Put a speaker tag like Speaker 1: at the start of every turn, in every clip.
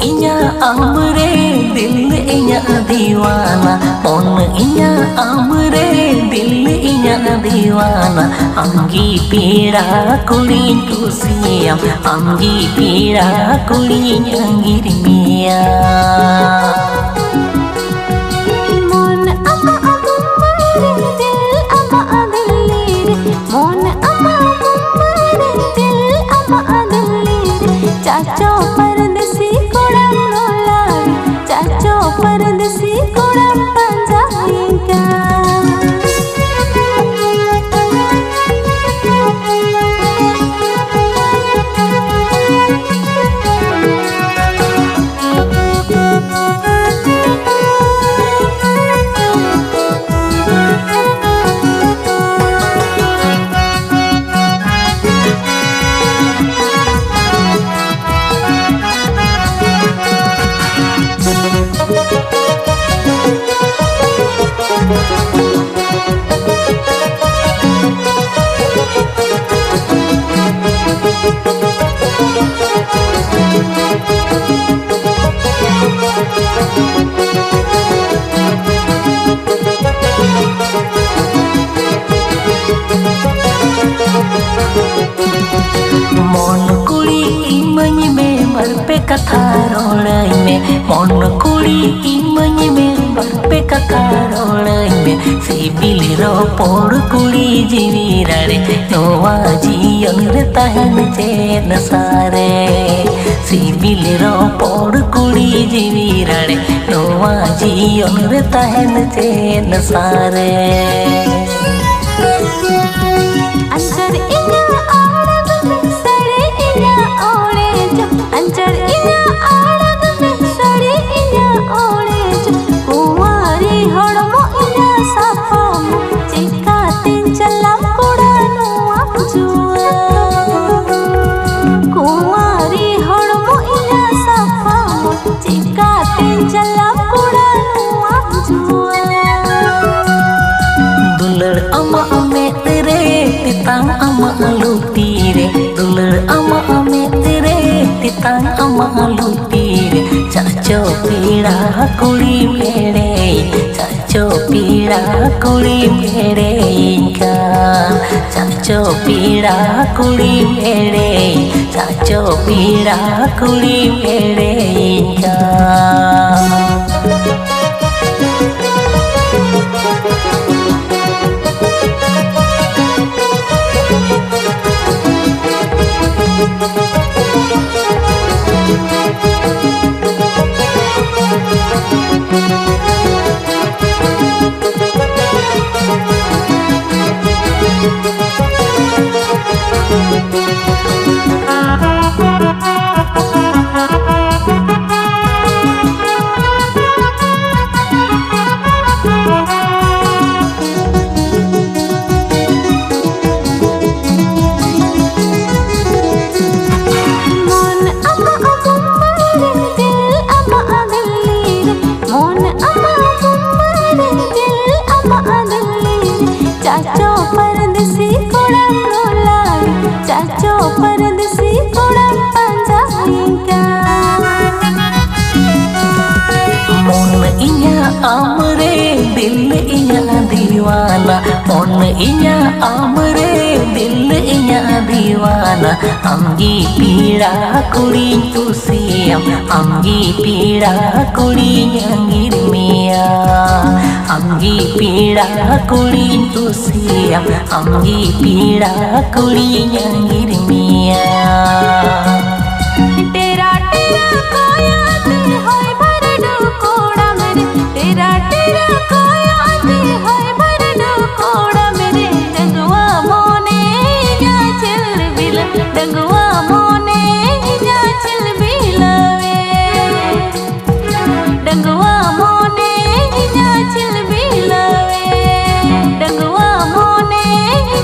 Speaker 1: इnya amre दिल इnya दीवाना मन इnya amre दिल इnya दीवाना अंगी पीड़ा कुड़ी कुसियाम अंगी पीड़ा कुड़ी अंगिर मिया
Speaker 2: चाचो परदेसी कोड़म रोलाग चाचो परदेसी कोड़म पंजाबिंका
Speaker 1: मन कुड़ी इमन में मर पे कथा रोड़ाई में मन कुड़ी इमन में मर पे कथा रोड़ाई में सिबिल रो पोड़ कुड़ी जीवी रारे नोवा जीवन रे तहन चेन सारे सिबिल रो पोड़ कुड़ी जीवी रारे नोवा जीवन रे तहन चेन सारे
Speaker 2: अंचर इना आड़ग में सड़े इना ओड़े जो अंचर इना आड़ग में सड़े इना ओड़े जो कुंवारी हड़मो इना साफो चिका तीन चला कुड़ा नुआ जुआ कुंवारी हड़मो इना साफो चिका तीन चला कुड़ा नुआ जुआ
Speaker 1: दुलर अमा अमे तेरे तितांग अमा लुटी रे दुलर अमा अमे तेरे तितांग अमा लुटी रे चाचो पीड़ा कुड़ी मेरे चाचो पीड़ा कुड़ी मेरे इनका चाचो पीड़ा कुड़ी मेरे चाचो पीड़ा कुड़ी मेरे इनका
Speaker 2: चाचो परदेसी कोड़म रोलाग चाचो परदेसी कोड़म पंजाबिंका
Speaker 1: मन इnya amre दिल इnya दीवाना मन इnya amre दिल इnya दीवाना अंगी पीड़ा कुड़ी कुसियाम अंगी पीड़ा कुड़ी अंगिर मिया अंगी पीड़ा कुड़ी कुसियाम अंगी पीड़ा कुड़ी अंगिर मिया
Speaker 2: तेरा तेरा कोया दिल होय भरडू कोड़ा मेरे तेरा तेरा कोया दिल होय भरडू कोड़ा मेरे डंगवा मोने जा चल बिल डंगवा मोने जा चल बिलवे डंगवा मोने जा चल बिलवे डंगवा मोने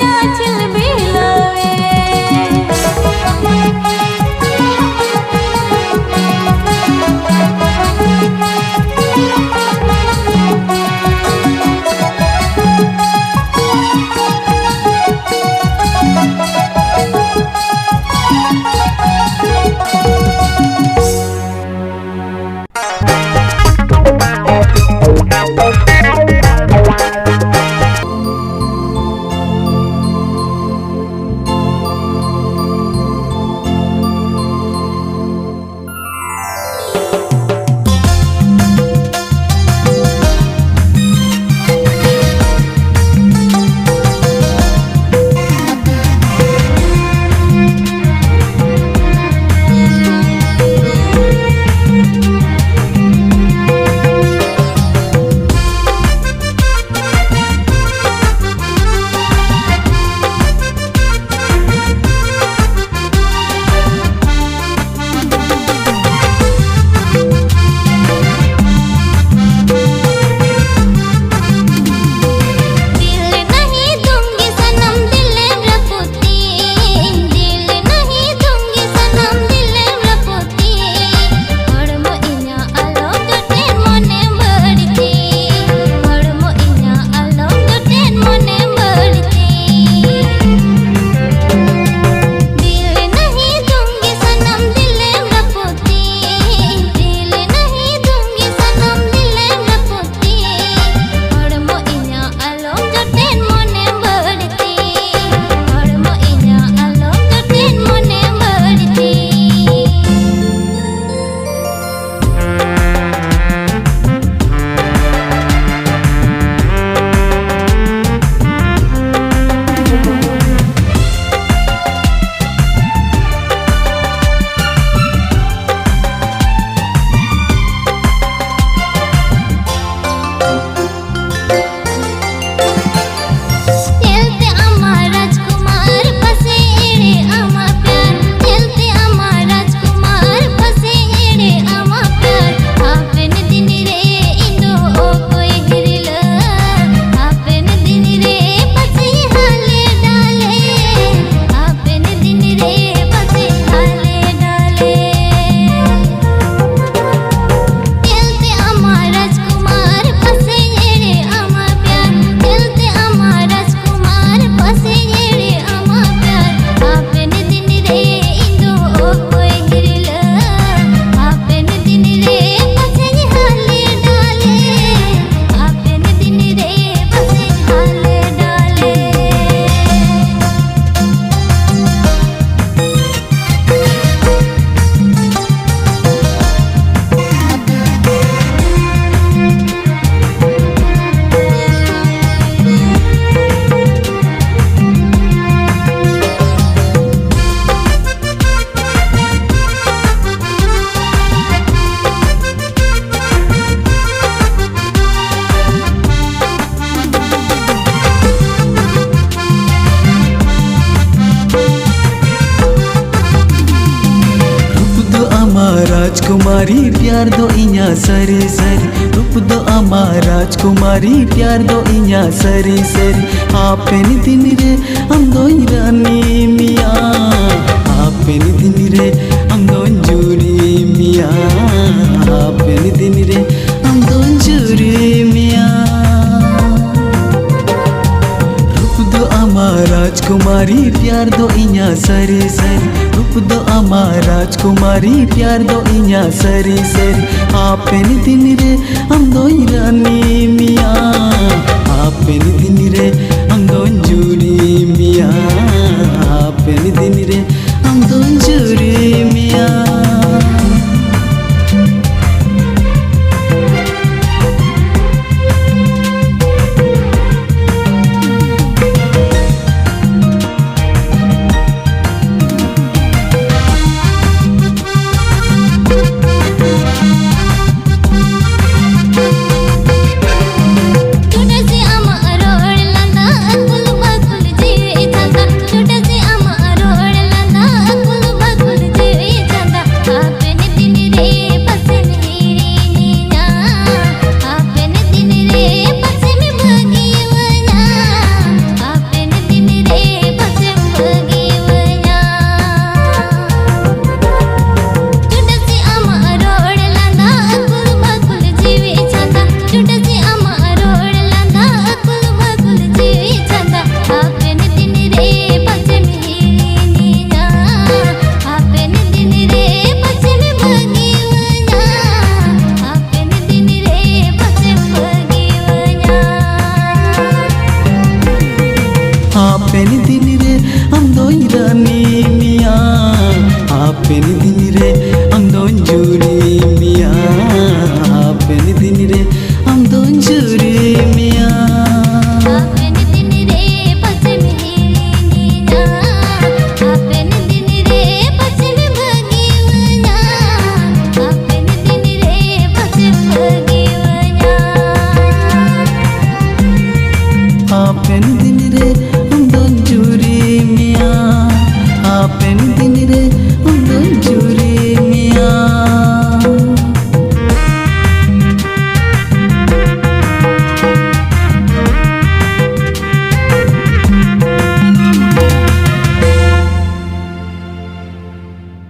Speaker 2: जा चल बिलवे
Speaker 3: राजकुमारी प्यार दो इया सरी सरी रूप दो आमा राजकुमारी प्यार दो इया सरी सरी आपेन दिन रे हम दो रानी मिया आपेन दिन रे हम दो जुरी मिया आपेन दिन रे हम दो जुरी मिया राजकुमारी प्यार दो इया सरी सरी रूप दो आमा राजकुमारी प्यार दो इया सरी सरी आपेन दिन रे हम दो रानी मिया आपेन दिन रे हम दो जुरी मिया आपेन दिन रे हम दो जुरी मिया आपेन दिन रे हम दो रानी मिया आपेन दिन